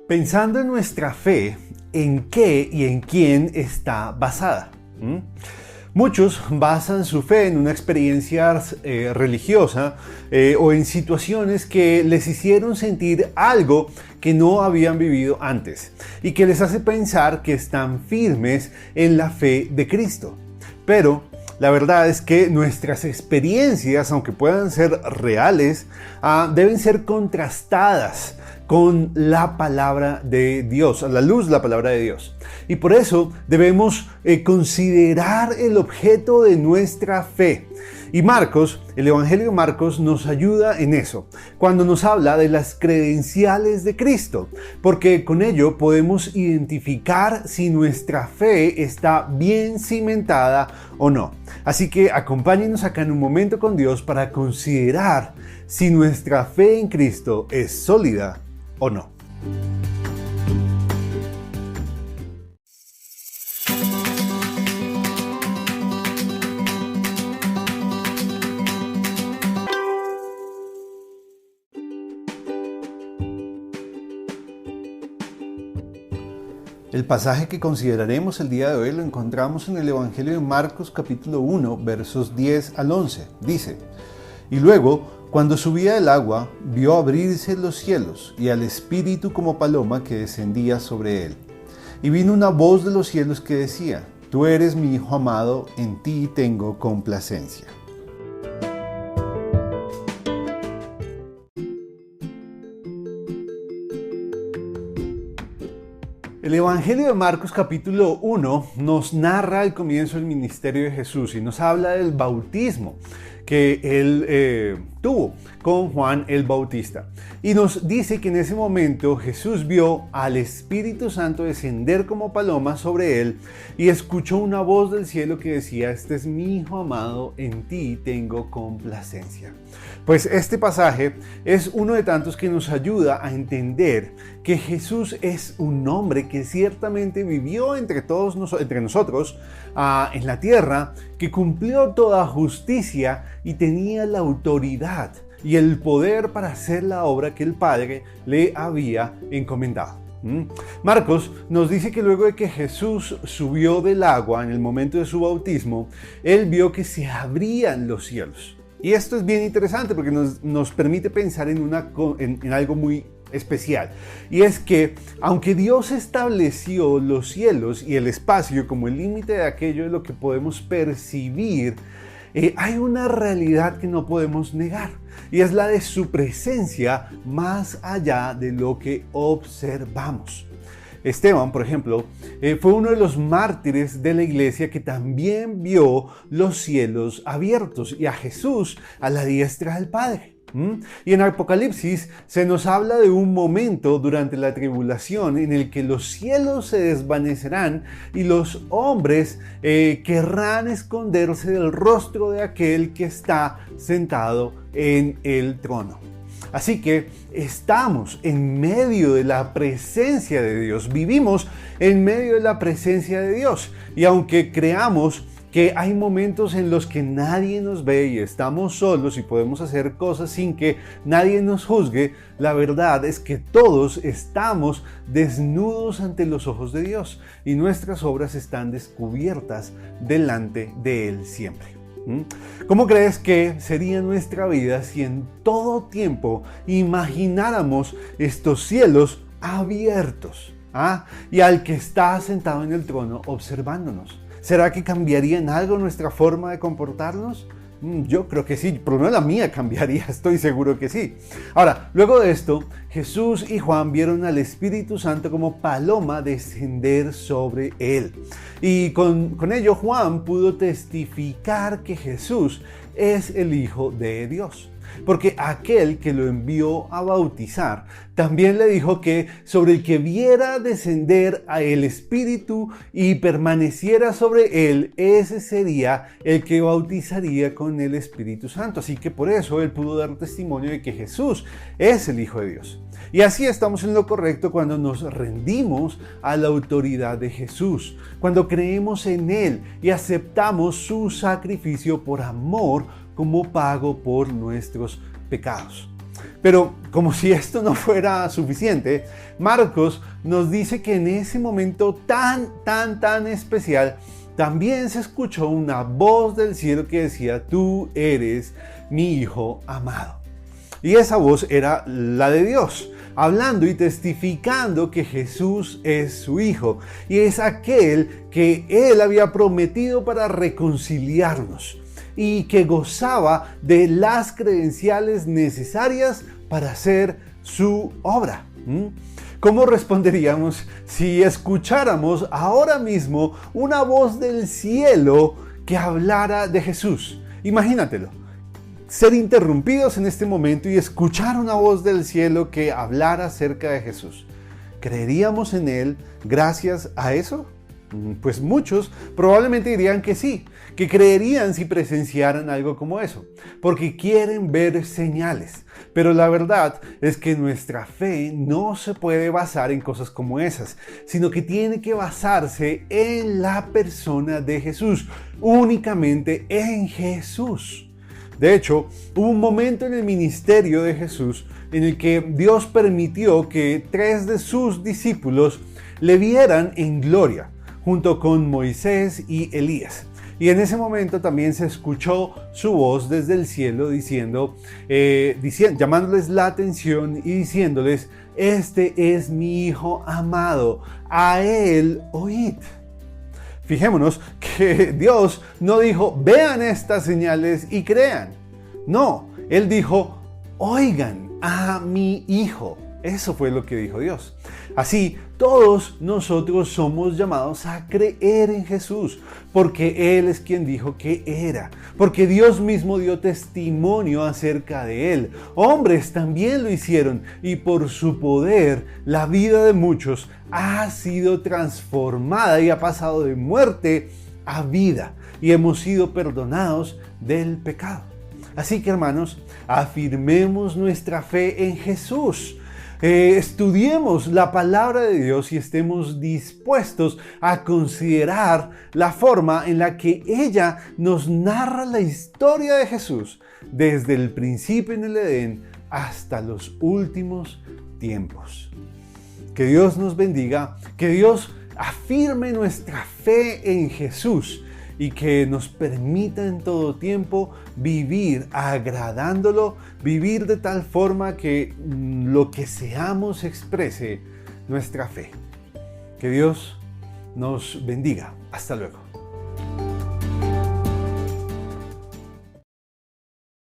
Pensando en nuestra fe, ¿en qué y en quién está basada? Muchos basan su fe en una experiencia religiosa o en situaciones que les hicieron sentir algo que no habían vivido antes y que les hace pensar que están firmes en la fe de Cristo. Pero la verdad es que nuestras experiencias, aunque puedan ser reales, deben ser contrastadas con la palabra de Dios, a la luz de la palabra de Dios. Y por eso debemos considerar el objeto de nuestra fe. Y Marcos, el Evangelio de Marcos nos ayuda en eso, cuando nos habla de las credenciales de Cristo, porque con ello podemos identificar si nuestra fe está bien cimentada o no. Así que acompáñenos acá en un momento con Dios para considerar si nuestra fe en Cristo es sólida o no. El pasaje que consideraremos el día de hoy lo encontramos en el Evangelio de Marcos capítulo 1, versos 10 al 11. Dice: Y luego, cuando subía del agua, vio abrirse los cielos y al Espíritu como paloma que descendía sobre él. Y vino una voz de los cielos que decía: Tú eres mi Hijo amado, en ti tengo complacencia. El Evangelio de Marcos capítulo 1 nos narra el comienzo del ministerio de Jesús y nos habla del bautismo que él tuvo con Juan el Bautista. Y nos dice que en ese momento Jesús vio al Espíritu Santo descender como paloma sobre él y escuchó una voz del cielo que decía: Este es mi Hijo amado, en ti tengo complacencia. Pues este pasaje es uno de tantos que nos ayuda a entender que Jesús es un hombre que ciertamente vivió entre nosotros en la tierra, que cumplió toda justicia y tenía la autoridad y el poder para hacer la obra que el Padre le había encomendado. Marcos nos dice que luego de que Jesús subió del agua en el momento de su bautismo, él vio que se abrían los cielos. Y esto es bien interesante porque nos permite pensar en algo muy especial. Y es que, aunque Dios estableció los cielos y el espacio como el límite de aquello de lo que podemos percibir, hay una realidad que no podemos negar. Y es la de su presencia más allá de lo que observamos. Esteban, por ejemplo, fue uno de los mártires de la iglesia que también vio los cielos abiertos y a Jesús a la diestra del Padre. Y en Apocalipsis se nos habla de un momento durante la tribulación en el que los cielos se desvanecerán y los hombres querrán esconderse del rostro de aquel que está sentado en el trono. Así que estamos en medio de la presencia de Dios, vivimos en medio de la presencia de Dios. Y aunque creamos que hay momentos en los que nadie nos ve y estamos solos y podemos hacer cosas sin que nadie nos juzgue, la verdad es que todos estamos desnudos ante los ojos de Dios y nuestras obras están descubiertas delante de Él siempre. ¿Cómo crees que sería nuestra vida si en todo tiempo imagináramos estos cielos abiertos? Y al que está sentado en el trono observándonos. ¿Será que cambiaría en algo nuestra forma de comportarnos? Yo creo que sí, por lo menos la mía cambiaría, estoy seguro que sí. Ahora, luego de esto, Jesús y Juan vieron al Espíritu Santo como paloma descender sobre él. Y con ello Juan pudo testificar que Jesús es el Hijo de Dios. Porque aquel que lo envió a bautizar también le dijo que sobre el que viera descender a el Espíritu y permaneciera sobre él, ese sería el que bautizaría con el Espíritu Santo. Así que por eso él pudo dar testimonio de que Jesús es el Hijo de Dios. Y así estamos en lo correcto cuando nos rendimos a la autoridad de Jesús, cuando creemos en Él y aceptamos su sacrificio por amor como pago por nuestros pecados. Pero como si esto no fuera suficiente, Marcos nos dice que en ese momento tan especial, también se escuchó una voz del cielo que decía: tú eres mi Hijo amado. Y esa voz era la de Dios, hablando y testificando que Jesús es su Hijo y es aquel que Él había prometido para reconciliarnos y que gozaba de las credenciales necesarias para hacer su obra. ¿Cómo responderíamos si escucháramos ahora mismo una voz del cielo que hablara de Jesús? Imagínatelo, ser interrumpidos en este momento y escuchar una voz del cielo que hablara acerca de Jesús. ¿Creeríamos en Él gracias a eso? Pues muchos probablemente dirían que sí, que creerían si presenciaran algo como eso, porque quieren ver señales. Pero la verdad es que nuestra fe no se puede basar en cosas como esas, sino que tiene que basarse en la persona de Jesús, únicamente en Jesús. De hecho, hubo un momento en el ministerio de Jesús en el que Dios permitió que 3 de sus discípulos le vieran en gloria, junto con Moisés y Elías. Y en ese momento también se escuchó su voz desde el cielo llamándoles la atención y diciéndoles: este es mi Hijo amado, a Él oíd. Fijémonos que Dios no dijo: vean estas señales y crean. No, Él dijo: oigan a mi Hijo. Eso fue lo que dijo Dios. Así, todos nosotros somos llamados a creer en Jesús, porque Él es quien dijo que era, porque Dios mismo dio testimonio acerca de Él. Hombres también lo hicieron, y por su poder, la vida de muchos ha sido transformada y ha pasado de muerte a vida, y hemos sido perdonados del pecado. Así que, hermanos, afirmemos nuestra fe en Jesús. Estudiemos la palabra de Dios y estemos dispuestos a considerar la forma en la que ella nos narra la historia de Jesús desde el principio en el Edén hasta los últimos tiempos. Que Dios nos bendiga, que Dios afirme nuestra fe en Jesús y que nos permita en todo tiempo vivir agradándolo, vivir de tal forma que lo que seamos exprese nuestra fe. Que Dios nos bendiga. Hasta luego.